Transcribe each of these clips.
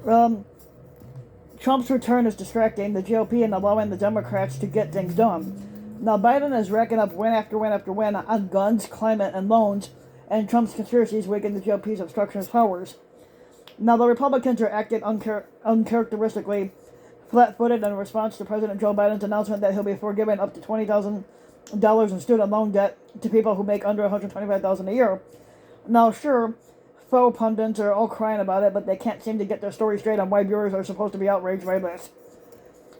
Um, Trump's return is distracting the GOP and allowing the Democrats to get things done. Now, Biden is racking up win after win after win on guns, climate, and loans, and Trump's conspiracies weaken the GOP's obstructionist powers. Now, the Republicans are acting uncharacteristically flat-footed in response to President Joe Biden's announcement that he'll be forgiving up to $20,000 in student loan debt to people who make under $125,000 a year. Now, sure, faux pundits are all crying about it, but they can't seem to get their story straight on why viewers are supposed to be outraged by this.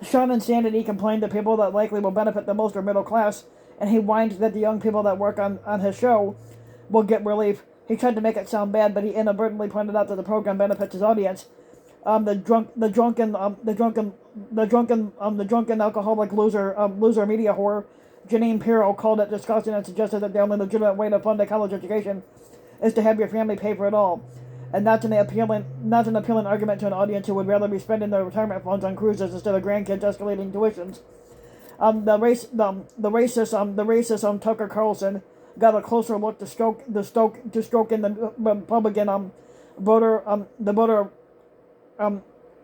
Sean Insanity complained that people that likely will benefit the most are middle class, and he whined that the young people that work on his show will get relief. He tried to make it sound bad, but he inadvertently pointed out that the program benefits his audience. The drunken alcoholic loser media whore, Janine Pirro, called it disgusting and suggested that the only legitimate way to fund a college education is to have your family pay for it all, and not an appealing argument to an audience who would rather be spending their retirement funds on cruises instead of grandkids escalating tuitions. The racist Tucker Carlson got a closer look to stroking the Republican voter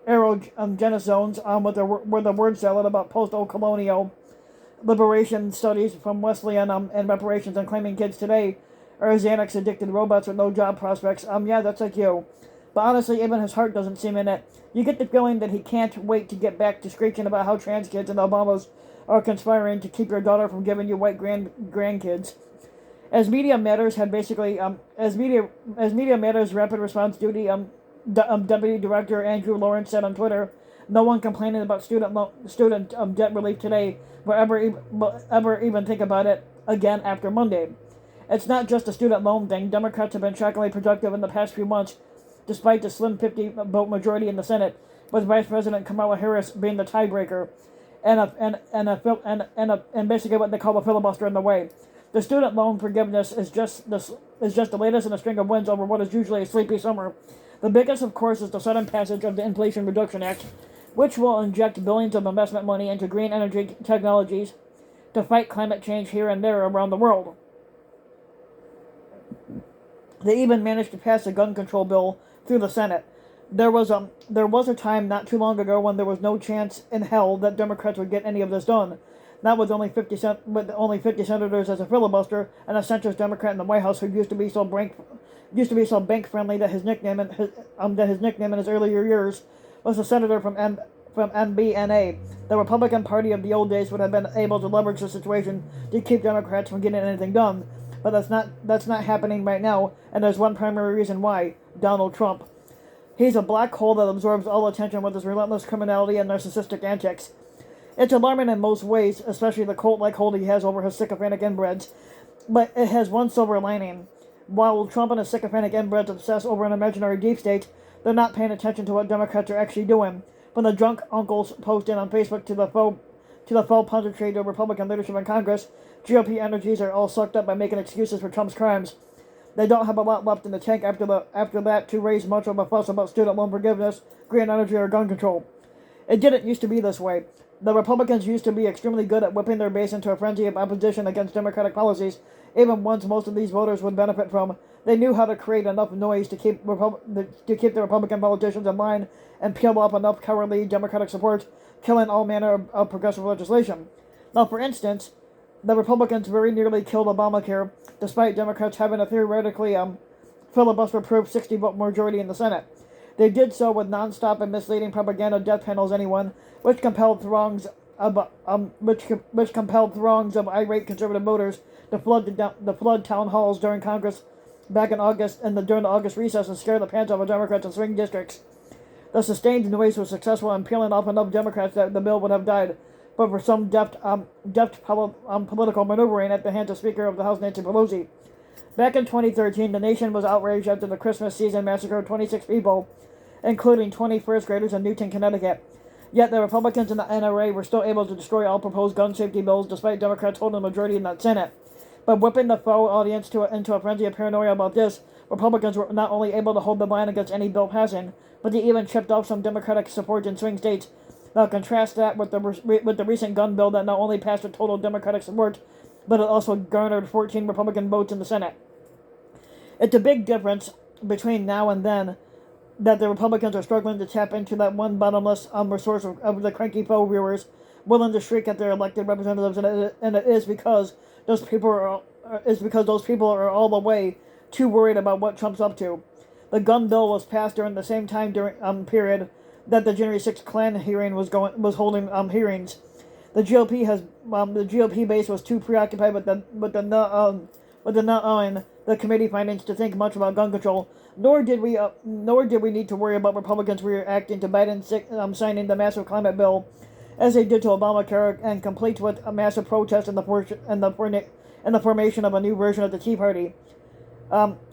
erogenous zones with the word salad about post-colonial liberation studies from Wesleyan and reparations and claiming kids today are Xanax addicted robots with no job prospects. Yeah, that's like you. But honestly, even his heart doesn't seem in it. You get the feeling that he can't wait to get back to screeching about how trans kids and Obamas are conspiring to keep your daughter from giving you white grandkids. As Media Matters had basically as Media Matters Rapid Response Duty Deputy Director Andrew Lawrence said on Twitter, no one complaining about student debt relief today will ever even think about it again after Monday. It's not just a student loan thing. Democrats have been shockingly productive in the past few months, despite the slim 50-vote majority in the Senate, with Vice President Kamala Harris being the tiebreaker, and basically what they call a filibuster in the way. The student loan forgiveness is just the latest in a string of wins over what is usually a sleepy summer. The biggest, of course, is the sudden passage of the Inflation Reduction Act, which will inject billions of investment money into green energy technologies to fight climate change here and there around the world. They even managed to pass a gun control bill through the Senate. There was a time not too long ago when there was no chance in hell that Democrats would get any of this done. Not with only 50 senators as a filibuster and a centrist Democrat in the White House who used to be so bank friendly that his nickname in his earlier years was a senator from MBNA. The Republican Party of the old days would have been able to leverage the situation to keep Democrats from getting anything done. But that's not happening right now, and there's one primary reason why: Donald Trump. He's a black hole that absorbs all attention with his relentless criminality and narcissistic antics. It's alarming in most ways, especially the cult-like hold he has over his sycophantic inbreds, but it has one silver lining. While Trump and his sycophantic inbreds obsess over an imaginary deep state, they're not paying attention to what Democrats are actually doing. From the drunk uncles posting on Facebook to the faux punditry to Republican leadership in Congress, GOP energies are all sucked up by making excuses for Trump's crimes. They don't have a lot left in the tank after that to raise much of a fuss about student loan forgiveness, green energy, or gun control. It didn't used to be this way. The Republicans used to be extremely good at whipping their base into a frenzy of opposition against Democratic policies, even ones most of these voters would benefit from. They knew how to create enough noise to keep the Republican politicians in line and peel off enough cowardly Democratic support, killing all manner of progressive legislation. Now, for instance, the Republicans very nearly killed Obamacare, despite Democrats having a theoretically filibuster-proof 60-vote majority in the Senate. They did so with non-stop and misleading propaganda death panels anyone, which compelled throngs of irate conservative voters to flood town halls during Congress back in August and during the August recess and scare the pants off of Democrats in swing districts. The sustained noise was successful in peeling off enough Democrats that the bill would have died, but for some deft political maneuvering at the hands of Speaker of the House Nancy Pelosi. Back in 2013, the nation was outraged after the Christmas season massacred 26 people, including 20 first graders in Newton, Connecticut. Yet the Republicans and the NRA were still able to destroy all proposed gun safety bills despite Democrats holding a majority in that Senate. By whipping the faux audience into a frenzy of paranoia about this, Republicans were not only able to hold the line against any bill passing, but they even chipped off some Democratic support in swing states. Now contrast that with the recent gun bill that not only passed with total Democratic support, but it also garnered 14 Republican votes in the Senate. It's a big difference between now and then. that the Republicans are struggling to tap into that one bottomless resource of the cranky poll viewers willing to shriek at their elected representatives, and it is because those people are all the way too worried about what Trump's up to. The gun bill was passed during the same time period that the January 6th Klan hearing was holding hearings. The GOP base was too preoccupied with the not owing the committee findings to think much about gun control. Nor did we need to worry about Republicans reacting to Biden signing the massive climate bill, as they did to Obamacare, and complete with a massive protest and the formation of a new version of the Tea Party.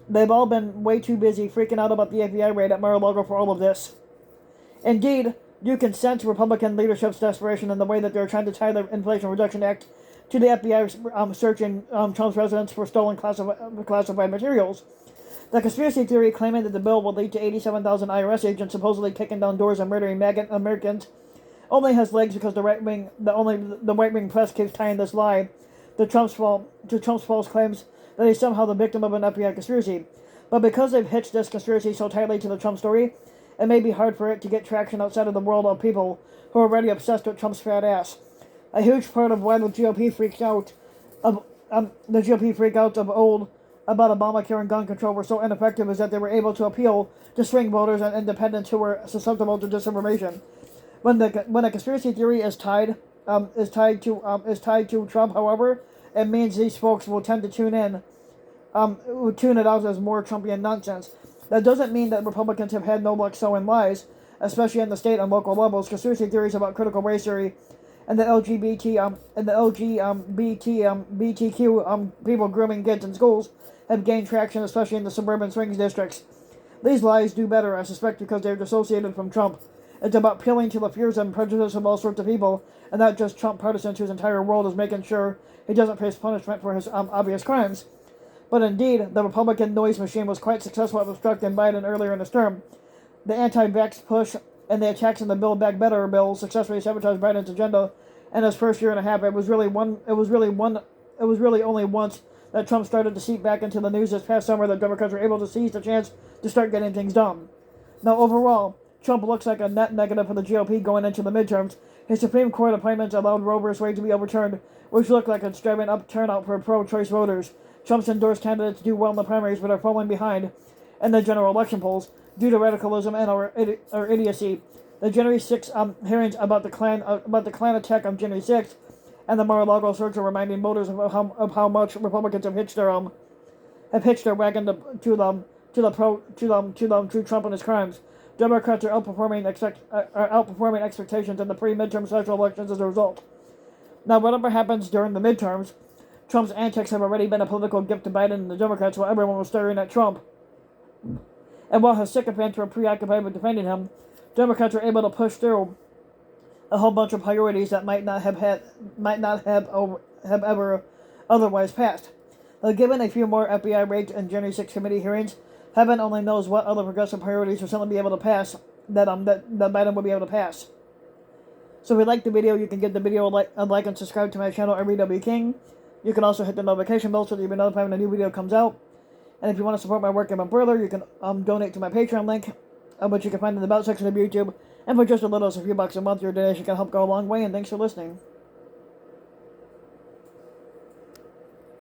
They've all been way too busy freaking out about the FBI raid at Mar-a-Lago for all of this. Indeed, you can sense Republican leadership's desperation in the way that they're trying to tie the Inflation Reduction Act to the FBI searching Trump's residence for stolen classified materials. The conspiracy theory claiming that the bill will lead to 87,000 IRS agents supposedly kicking down doors and murdering MAGA Americans only has legs because the right wing press keeps tying this lie to Trump's false claims that he's somehow the victim of an FBI conspiracy. But because they've hitched this conspiracy so tightly to the Trump story, it may be hard for it to get traction outside of the world of people who are already obsessed with Trump's fat ass. A huge part of why the GOP freaked out of old about Obamacare and gun control were so ineffective is that they were able to appeal to swing voters and independents who were susceptible to disinformation. When a conspiracy theory is tied to Trump, however, it means these folks will tend to tune it out as more Trumpian nonsense. That doesn't mean that Republicans have had no luck sowing lies, especially in the state and local levels. Conspiracy theories about critical race theory and the LGBTQ people grooming kids in schools have gained traction, especially in the suburban swing districts. These lies do better, I suspect, because they're dissociated from Trump. It's about appealing to the fears and prejudices of all sorts of people, and not just Trump partisans whose entire world is making sure he doesn't face punishment for his obvious crimes. But indeed, the Republican noise machine was quite successful at obstructing Biden earlier in his term. The anti-vax push and the attacks on the Build Back Better bill successfully sabotaged Biden's agenda in his first year and a half. It was really only once that Trump started to seep back into the news this past summer that Democrats were able to seize the chance to start getting things done. Now, overall, Trump looks like a net negative for the GOP going into the midterms. His Supreme Court appointments allowed Roe v. Wade to be overturned, which looked like it's driving up turnout for pro-choice voters. Trump's endorsed candidates do well in the primaries, but are falling behind in the general election polls due to radicalism and or idiocy. The January 6th hearings about the Klan attack on January 6th and the Mar-a-Lago search are reminding voters of how much Republicans have hitched their wagon to Trump and his crimes. Democrats are outperforming expectations in the pre-midterm special elections as a result. Now, whatever happens during the midterms, Trump's antics have already been a political gift to Biden and the Democrats while everyone was staring at Trump. And while his sycophants were preoccupied with defending him, Democrats were able to push through a whole bunch of priorities that might not have ever otherwise passed. Now, given a few more FBI raids and January 6 committee hearings, heaven only knows what other progressive priorities will suddenly be able to pass that Biden will be able to pass. So if you like the video, you can give the video a like and subscribe to my channel, RW King. You can also hit the notification bell so that you'll be notified when a new video comes out. And if you want to support my work even further, you can donate to my Patreon link, which you can find in the About section of YouTube. And for just a little as a few bucks a month, your donation can help go a long way, and thanks for listening.